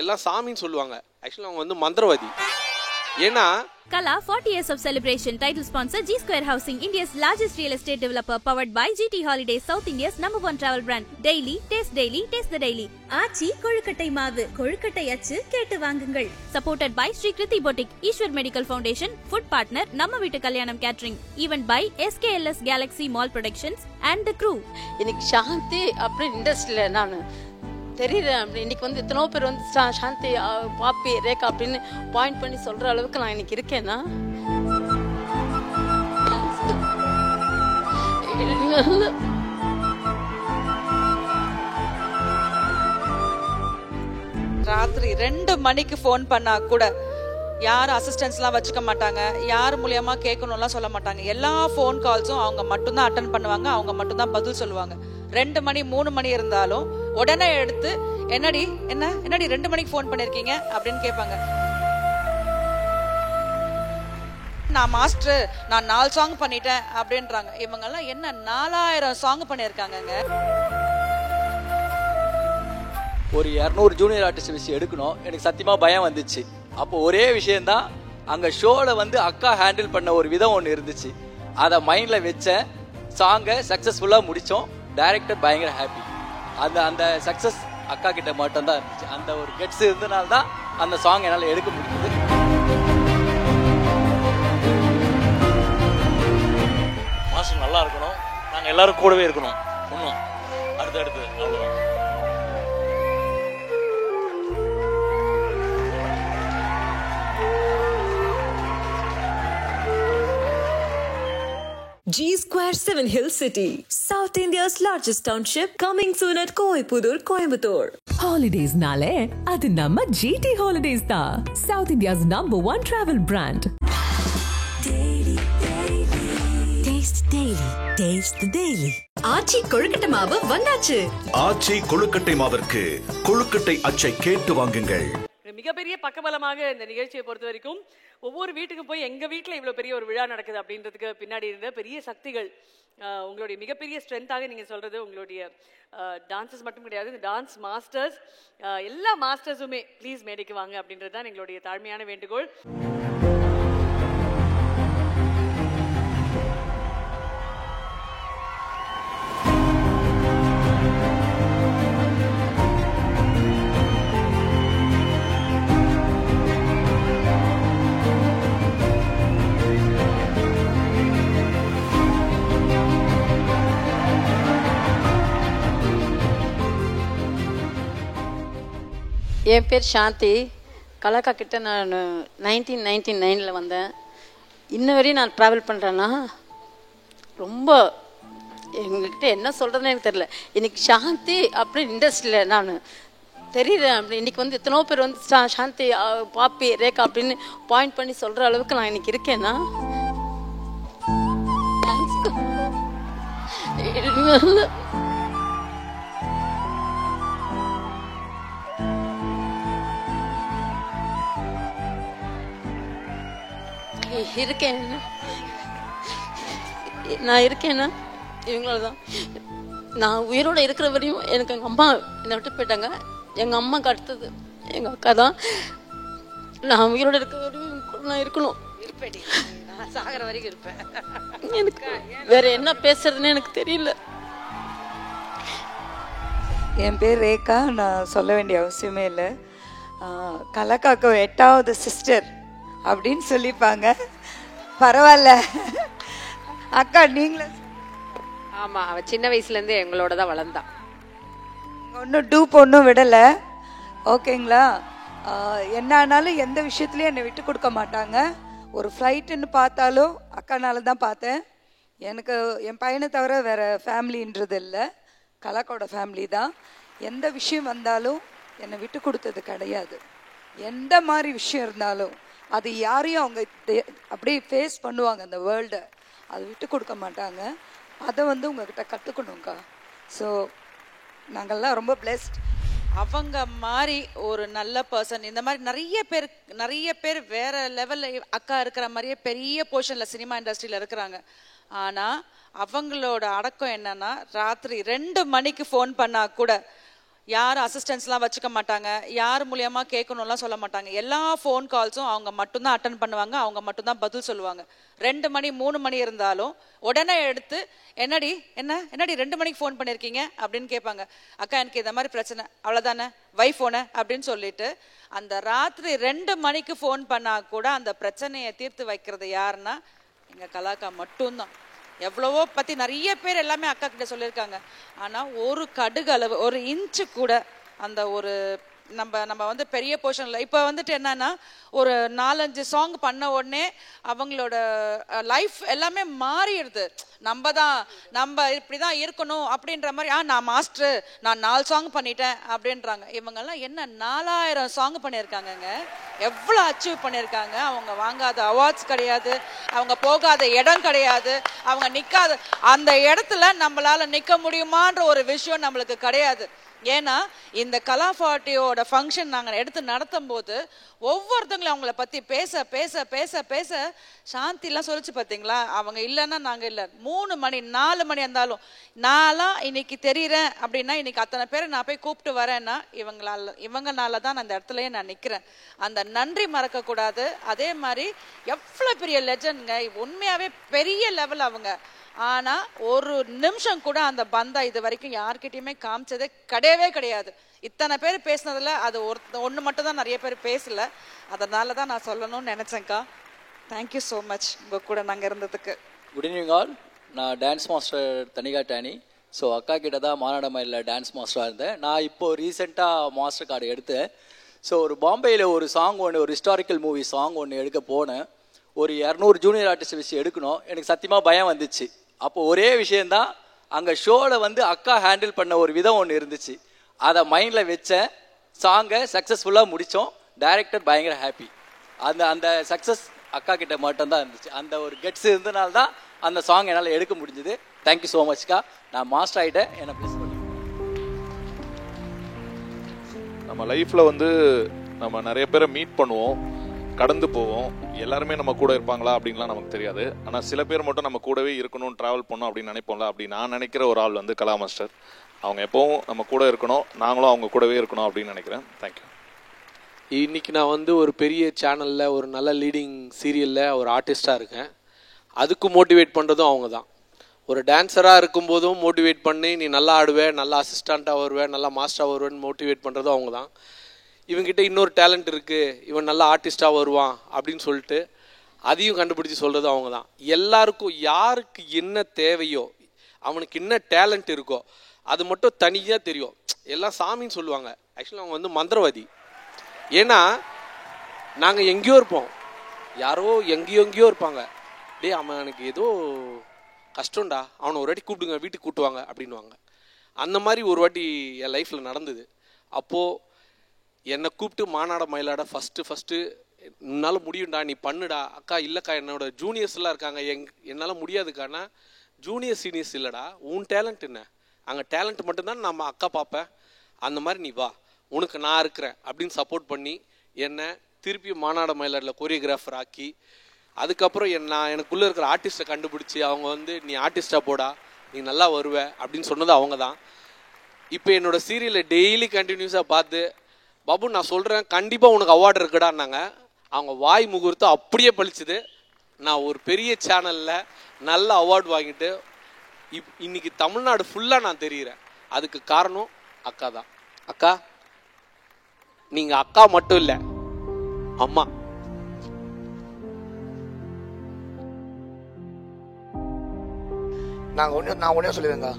எல்லாம் சாமின்னு சொல்லுவாங்க. ஆக்சுவலாக அவங்க வந்து மந்திரவாதி. ஏன்னா Kala 40 years of celebration. Title sponsor G Square Housing, India's largest real estate developer, powered by GT Holidays, South India's #1 travel brand. Daily, taste the daily. ஆச்சி கொழுக்கட்டை மாவு, கொழுக்கட்டை அச்சு கேட்டு வாங்குங்கள். Supported by Sri Kriti Boutique, Ishwar Medical Foundation, Food Partner, நம்ம வீட்டு கல்யாணம் Catering. Event by SKLS Galaxy Mall Productions and the crew. இன்னைக்கு சாந்தி அப்படி இண்டஸ்ட்ரியில் நான் தெரியல. அப்படி இன்னைக்கு வந்து எத்தனோ பேர் வந்து சாந்தி பாப்பி ரேகா அப்படின்னு பாயிண்ட் பண்ணி சொல்ற அளவுக்கு நான் இன்னைக்கு இருக்கேன்னா ராத்திரி 2 மணிக்கு ஃபோன் பண்ணா கூட யாரும் அசிஸ்டன்ஸ்லாம் வச்சுக்க மாட்டாங்க. யார் மூலியமா கேட்கணும்லாம் சொல்ல மாட்டாங்க. எல்லா ஃபோன் கால்ஸும் அவங்க மட்டும்தான் அட்டன் பண்ணுவாங்க. அவங்க மட்டும்தான் பதில் சொல்லுவாங்க. 2 மணி 3 மணி இருந்தாலும் உடனே எடுத்து என்னடி 2 மணிக்கு ஃபோன் பண்ணிருக்கீங்க அப்படின்னு கேட்பாங்க. நான் மாஸ்டர், நான் 4 சாங் பண்ணிட்டேன் அப்படின்றாங்க. இவங்கெல்லாம் என்ன 4000 சாங் பண்ணியிருக்காங்கங்க. ஒரு 200 ஜூனியர் ஆர்டிஸ்ட் வச்சு எடுக்கணும். எனக்கு சத்தியமா பயம் வந்துச்சு. அப்போ ஒரே விஷயம்தான், அங்கே ஷோவில் வந்து அக்கா ஹேண்டில் பண்ண ஒரு விதம் ஒன்று இருந்துச்சு. அதை மைண்டில் வச்ச சாங்கை சக்ஸஸ்ஃபுல்லாக முடித்தோம். டைரக்டர் பயங்கர ஹாப்பி. அந்த சக்ஸஸ் அக்கா கிட்ட மட்டும்தான் இருந்துச்சு. அந்த ஒரு கெட்ஸ் இருந்தனால்தான் அந்த சாங் என்னால் எடுக்க முடியுது. மாஸ்டர் நல்லா இருக்கணும், நாங்கள் எல்லாரும் கூடவே இருக்கணும். ஒன்றும் அடுத்தடுத்து அவ்வளோதான். G Square 7 Hill City, South India's largest township, coming soon at Koipudur, Coimbatore. Holidays nale adu namma GT Holidays da, South India's #1 travel brand. Taste the daily. ஆச்சி கொழுக்கட்டை மாவு வந்தாச்சு. ஆச்சி கொழுக்கட்டை மாவிற்கு கொழுக்கட்டை அச்சை கேட்டு வாங்குங்கள். மிகப்பெரிய பக்கபலமாக இந்த நிகழ்ச்சியை பொறுத்த வரைக்கும் ஒவ்வொரு வீட்டுக்கும் போய் எங்கள் வீட்டில் இவ்வளோ பெரிய ஒரு விழா நடக்குது அப்படின்றதுக்கு பின்னாடி இருந்த பெரிய சக்திகள், உங்களுடைய மிகப்பெரிய ஸ்ட்ரென்த்தாக நீங்கள் சொல்கிறது உங்களுடைய டான்ஸஸ் மட்டும் கிடையாது, டான்ஸ் மாஸ்டர்ஸ், எல்லா மாஸ்டர்ஸுமே ப்ளீஸ் மேடைக்கு வாங்க அப்படின்றது தான் எங்களுடைய தாழ்மையான வேண்டுகோள். என் பேர் சாந்தி. கலாக்கா கிட்ட நான் 1999 வந்தேன். இன்ன வரையும் நான் ட்ராவல் பண்ணுறேன்னா ரொம்ப எங்ககிட்ட என்ன சொல்கிறதுன்னு எனக்கு தெரியல. இன்னைக்கு சாந்தி அப்படி இண்டஸ்ட்ரியில் நான் தெரியல. அப்படி இன்னைக்கு வந்து எத்தனோ பேர் வந்து சாந்தி பாப்பி ரேகா அப்படின்னு பாயிண்ட் பண்ணி சொல்கிற அளவுக்கு நான் இன்னைக்கு இருக்கேன்னா இருக்கேன். நான் இருக்கேன்னா இவங்களால தான். நான் உயிரோடு இருக்கிற வரையும் எனக்கு எங்கள் அம்மா என்னை விட்டு போயிட்டாங்க. எங்கள் அம்மாவுக்கு அடுத்தது எங்கள் அக்கா தான். நான் உயிரோடு இருக்கிற வரையும் நான் இருக்கணும். இருப்பேன், நான் சாகிற வரைக்கும் இருப்பேன். எனக்கு வேற என்ன பேசுறதுன்னு எனக்கு தெரியல. என் பேர் ரேகா. நான் சொல்ல வேண்டிய அவசியமே இல்லை. கலாக்காக்கு 8வது சிஸ்டர் அப்படின்னு சொல்லிப்பாங்க. பரவாயில்ல அக்கா, நீங்களே. ஆமாம், அவள் சின்ன வயசுலேருந்து எங்களோட தான் வளர்ந்தான். ஒன்றும் டூப் ஒன்றும் விடலை, ஓகேங்களா? என்ன ஆனாலும் எந்த விஷயத்துலையும் என்னை விட்டு கொடுக்க மாட்டாங்க. ஒரு ஃப்ளைட்டுன்னு பார்த்தாலும் அக்கானால தான் பார்த்தேன். எனக்கு என் பையனை தவிர வேறு ஃபேமிலின்றது இல்லை, கலாக்கோட ஃபேமிலி தான். எந்த விஷயம் வந்தாலும் என்னை விட்டு கொடுத்தது கிடையாது. எந்த மாதிரி விஷயம் இருந்தாலும் அது யாரையும் அவங்க அப்படியே ஃபேஸ் பண்ணுவாங்க. அந்த வேர்ல்டை அதை விட்டு கொடுக்க மாட்டாங்க. அதை வந்து உங்ககிட்ட கற்றுக்கணுங்க்கா. ஸோ நாங்கள்லாம் ரொம்ப பிளெஸ்ட். அவங்க மாதிரி ஒரு நல்ல பர்சன் இந்த மாதிரி நிறைய பேர் வேற லெவலில் அக்கா இருக்கிற மாதிரியே பெரிய போர்ஷனில் சினிமா இண்டஸ்ட்ரியில் இருக்கிறாங்க. ஆனால் அவங்களோட அடக்கம் என்னன்னா, ராத்திரி 2 மணிக்கு ஃபோன் பண்ணால் கூட யாரும் அசிஸ்டன்ஸ்லாம் வச்சுக்க மாட்டாங்க, யார் மூலியமா கேட்கணும்லாம் சொல்ல மாட்டாங்க. எல்லா ஃபோன் கால்ஸும் அவங்க மட்டும்தான் அட்டன் பண்ணுவாங்க, அவங்க மட்டும்தான் பதில் சொல்லுவாங்க. 2 மணி 3 மணி இருந்தாலும் உடனே எடுத்து என்னடி 2 மணிக்கு ஃபோன் பண்ணியிருக்கீங்க அப்படின்னு கேட்பாங்க. அக்கா எனக்கு இந்த மாதிரி பிரச்சனை, அவ்வளோதானே வை ஃபோனை அப்படின்னு சொல்லிட்டு அந்த ராத்திரி 2 மணிக்கு ஃபோன் பண்ணா கூட அந்த பிரச்சனையை தீர்த்து வைக்கிறது யாருன்னா எங்கள் கலாக்கா மட்டும்தான். எவ்வளவோ பற்றி நிறைய பேர் எல்லாமே அக்கா கிட்ட சொல்லியிருக்காங்க. ஆனால் ஒரு கடுகளவு, ஒரு இன்ச்சு கூட அந்த ஒரு நம்ம வந்து பெரிய போர்ஷனில் இப்போ வந்துட்டு என்னன்னா ஒரு 4-5 சாங் பண்ண உடனே அவங்களோட லைஃப் எல்லாமே மாறிடுது. நம்ம இப்படி தான் இருக்கணும் அப்படின்ற மாதிரி. நான் மாஸ்டர், நான் 4 சாங் பண்ணிட்டேன் அப்படின்றாங்க. இவங்கெல்லாம் என்ன 4000 சாங் பண்ணியிருக்காங்கங்க, எவ்வளோ அச்சீவ் பண்ணியிருக்காங்க. அவங்க வாங்காத அவார்ட்ஸ் கிடையாது, அவங்க போகாத இடம் கிடையாது, அவங்க நிற்காத அந்த இடத்துல நம்மளால நிற்க முடியுமான்ற ஒரு விஷயம் நம்மளுக்கு கிடையாது. ஏன்னா இந்த கலா 40யோட ஃபங்க்ஷன் நாங்கள் எடுத்து நடத்தும் போது ஒவ்வொருத்தங்களும் அவங்கள பற்றி பேச பேச பேச பேச சாந்திலாம் சொல்லிச்சு பார்த்தீங்களா, அவங்க இல்லைன்னா நாங்கள் இல்லை. 3 மணி 4 மணி இருந்தாலும் நான்லாம் இன்னைக்கு தெரியுறேன் அப்படின்னா இன்னைக்கு அத்தனை பேரை நான் போய் கூப்பிட்டு வரேன்னா இவங்கனால தான் நான் அந்த இடத்துலயே நான் நிற்கிறேன். அந்த நன்றி மறக்கக்கூடாது. அதே மாதிரி எவ்வளோ பெரிய லெஜண்ட்ங்க, உண்மையாகவே பெரிய லெவல் அவங்க. ஆனால் ஒரு நிமிஷம் கூட அந்த பந்தா இது வரைக்கும் யார்கிட்டையுமே காமிச்சதே கிடையவே கிடையாது. இத்தனை பேர் பேசினதில் அது ஒன்று மட்டும் தான் நிறைய பேர் பேசல. அதனால தான் நான் சொல்லணும்னு நினச்சேங்க்கா. தேங்க்யூ ஸோ மச் உங்கள் கூட நாங்கள் இருந்ததுக்கு. Good evening all. நான் dance master Thanika Danny. So அக்கா கிட்ட தான் மாநாட மயிலில் டான்ஸ் மாஸ்டராக இருந்தேன். நான் இப்போது ரீசெண்டாக மாஸ்டர் கார்டு எடுத்தேன். ஸோ ஒரு பாம்பேயில் ஒரு சாங் ஒன்று, ஒரு ஹிஸ்டாரிக்கல் மூவி சாங் ஒன்று எடுக்க போனேன். ஒரு 200 ஜூனியர் ஆர்டிஸ்ட் வச்சு எடுக்கணும். எனக்கு சத்தியமாக பயம் வந்துச்சு. அப்போ ஒரே விஷயந்தான், அங்கே ஷோவில் வந்து அக்கா ஹேண்டில் பண்ண ஒரு விதம் ஒன்று இருந்துச்சு. அதை மைண்டில் வச்சேன். சாங்கை சக்ஸஸ்ஃபுல்லாக முடித்தோம். டைரக்டர் பயங்கர ஹாப்பி. அந்த சக்ஸஸ் அக்கா கிட்ட மட்டும்தான் இருந்துச்சு. அந்த ஒரு கெட்ஸ் இருந்தனால தான் அந்த சாங் என்னால் எடுக்க முடிஞ்சுது. தேங்க்யூ ஸோ மச்க்கா. நான் மாஸ்டர் ஆகிட்டேன், என்னை ப்ளீஸ் பண்ணி. நம்ம லைஃப்பில் வந்து நம்ம நிறைய பேரை மீட் பண்ணுவோம், கடந்து போவோம். எல்லாருமே நம்ம கூட இருப்பாங்களா அப்படின்லாம் நமக்கு தெரியாது. ஆனால் சில பேர் மட்டும் நம்ம கூடவே இருக்கணும், ட்ராவல் பண்ணணும் அப்படின்னு நினைப்போம்ல. அப்படி நான் நினைக்கிற ஒரு ஆள் வந்து கலா மாஸ்டர். அவங்க எப்போவும் நம்ம கூட இருக்கணும், நாங்களும் அவங்க கூடவே இருக்கணும் அப்படின்னு நினைக்கிறேன். தேங்க்யூ. இன்னைக்கு நான் வந்து ஒரு பெரிய சேனலில் ஒரு நல்ல லீடிங் சீரியலில் ஒரு ஆர்டிஸ்டாக இருக்கேன். அதுக்கு மோட்டிவேட் பண்ணுறதும் அவங்க தான். ஒரு டான்ஸராக இருக்கும்போதும் மோட்டிவேட் பண்ணி நீ நல்லா ஆடுவேன், நல்லா அசிஸ்டண்ட்டாக வருவேன், நல்லா மாஸ்டராக வருவேன்னு மோட்டிவேட் பண்ணுறதும் அவங்க தான். இவங்ககிட்ட இன்னொரு டேலண்ட் இருக்குது, இவன் நல்லா ஆர்டிஸ்டாக வருவான் அப்படின்னு சொல்லிட்டு அதையும் கண்டுபிடிச்சி சொல்கிறது அவங்க தான். எல்லாருக்கும் யாருக்கு என்ன தேவையோ, அவனுக்கு என்ன டேலண்ட் இருக்கோ அது மட்டும் தனியாக தெரியும். எல்லாம் சாமின்னு சொல்லுவாங்க. ஆக்சுவலாக அவங்க வந்து மந்திரவாதி. ஏன்னா நாங்கள் எங்கேயோ இருப்போம், யாரோ எங்கேயோ இருப்பாங்க. அவன் எனக்கு ஏதோ கஷ்டம்டா, அவனை ஒரு வாட்டி கூப்பிடுங்க, வீட்டுக்கு கூப்பிட்டுவாங்க அப்படின்வாங்க. அந்த மாதிரி ஒரு வாட்டி என் லைஃப்பில் நடந்தது. அப்போது என்னை கூப்பிட்டு மாநாட மயிலாட ஃபஸ்ட்டு என்னால் முடியும்டா, நீ பண்ணுடா. அக்கா இல்லைக்கா, என்னோட ஜூனியர்ஸ்லாம் இருக்காங்க, என்னால் முடியாதுக்கானா. ஜூனியர் சீனியர்ஸ் இல்லைடா, உன் டேலண்ட் என்ன, அங்கே டேலண்ட் மட்டும்தான் நம்ம அக்கா பார்ப்பேன். அந்த மாதிரி நீ வா, உனக்கு நான் இருக்கிறேன் அப்படின்னு சப்போர்ட் பண்ணி என்னை திருப்பி மாநாட மயிலாடில் கொரியோகிராஃபர் ஆக்கி, அதுக்கப்புறம் எனக்குள்ளே இருக்கிற ஆர்டிஸ்ட்டை கண்டுபிடிச்சி அவங்க வந்து நீ ஆர்டிஸ்டாக போடா, நீ நல்லா வருவ அப்படின்னு சொன்னது அவங்க தான். இப்போ என்னோடய சீரியலை டெய்லி கண்டினியூஸாக பார்த்து, பாபு நான் சொல்கிறேன் கண்டிப்பாக உனக்கு அவார்டு இருக்குடான்னாங்க. அவங்க வாய் முகூர்த்தம் அப்படியே பழிச்சுது. நான் ஒரு பெரிய சேனலில் நல்ல அவார்டு வாங்கிட்டு இன்னைக்கு தமிழ்நாடு ஃபுல்லாக நான் தெரிகிறேன். அதுக்கு காரணம் அக்கா தான். அக்கா, நீங்கள் அக்கா மட்டும் இல்லை, அம்மா. நான் ஒன்றே சொல்லிடுங்க,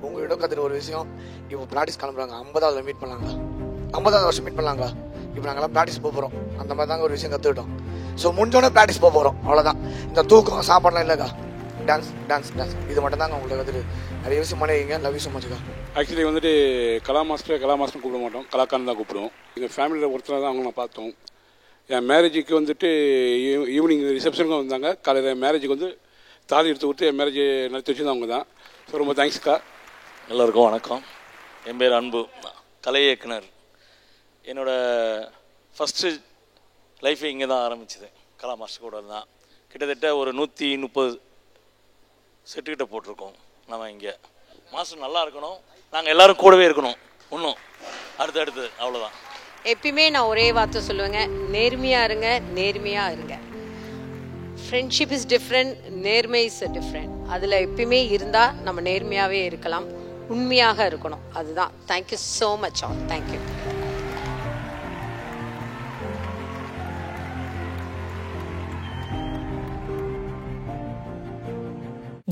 உங்கள்கிட்ட கற்றுட்டு ஒரு விஷயம். இப்போ ப்ராக்டிஸ் கிளம்புறாங்க, 50வது மீட் பண்ணலாங்க, 50வது வருஷம் மீட் பண்ணலாங்க. இப்போ நாங்கள்லாம் ப்ராக்டிஸ் போக போகிறோம். அந்த மாதிரி தாங்க ஒரு விஷயம் கற்றுக்கிட்டோம். ஸோ முடிஞ்சோடனே ப்ராக்டிஸ் போக போகிறோம், அவ்வளோதான். இந்த தூக்கம் சாப்பாடுலாம் இல்லைக்கா, டான்ஸ் டான்ஸ் டான்ஸ் இது மட்டும் தாங்க உங்களுக்கு கற்றுட்டு நிறைய விஷயம் பண்ணிருக்கீங்க. லவ் யூ ஸோ மச்க்கா. ஆக்சுவலி வந்துட்டு கலா மாஸ்டர் கூப்பிட மாட்டோம், கலாக்காரன் தான் கூப்பிடுவோம். எங்கள் ஃபேமிலியில் ஒருத்தர் தான் அவங்க நான் பார்த்தோம். என் மேரேஜுக்கு வந்துட்டு ஈவினிங் ரிசப்ஷனுக்கும் வந்தாங்க. காலையில் மேரேஜுக்கு வந்து தாலி எடுத்து கொடுத்து என் மேரேஜ் நடத்தி வச்சுருந்தா அவங்க தான். ஸோ ரொம்ப தேங்க்ஸ்க்கா. எல்லாருக்கும் வணக்கம். என் பேர் அன்பு, கலை இயக்குனர். என்னோடய ஃபஸ்ட்டு லைஃபே இங்கே தான் ஆரம்பிச்சது, கலா மாஸ்டர் கூட தான். கிட்டத்தட்ட ஒரு 130 செட்டுக்கிட்ட போட்டிருக்கோம் நம்ம இங்கே. மாஸ்டர் நல்லா இருக்கணும், நாங்கள் எல்லோரும் கூடவே இருக்கணும். இன்னும் அடுத்தடுத்து அவ்வளோதான். எப்பயுமே நான் ஒரே வார்த்தை சொல்லுவேங்க, நேர்மையாக இருங்க, நேர்மையாக இருங்க. ஃப்ரெண்ட்ஷிப் இஸ் டிஃப்ரெண்ட், நேர்மை இஸ் டிஃப்ரெண்ட். அதில் எப்பயுமே இருந்தால் நம்ம நேர்மையாகவே இருக்கலாம், உண்மையாக இருக்கணும். அதுதான். Thank you so much all. Thank you.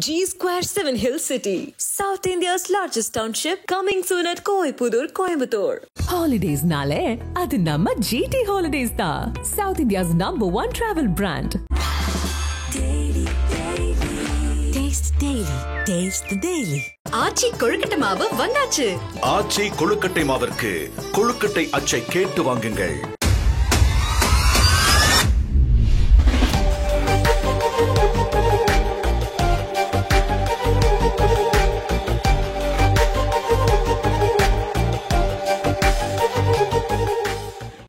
G Square 7 Hill City, South India's largest township, coming soon at Koipudur, Coimbatore. Holidays nale adu namma GT Holidays da, South India's #1 travel brand. Taste daily, taste the daily. ஆச்சி கொழுக்கட்டை மாவு வந்தாச்சு. ஆச்சி கொழுக்கட்டை மாவிற்கு கொழுக்கட்டை அச்சை கேட்டு வாங்குங்கள்.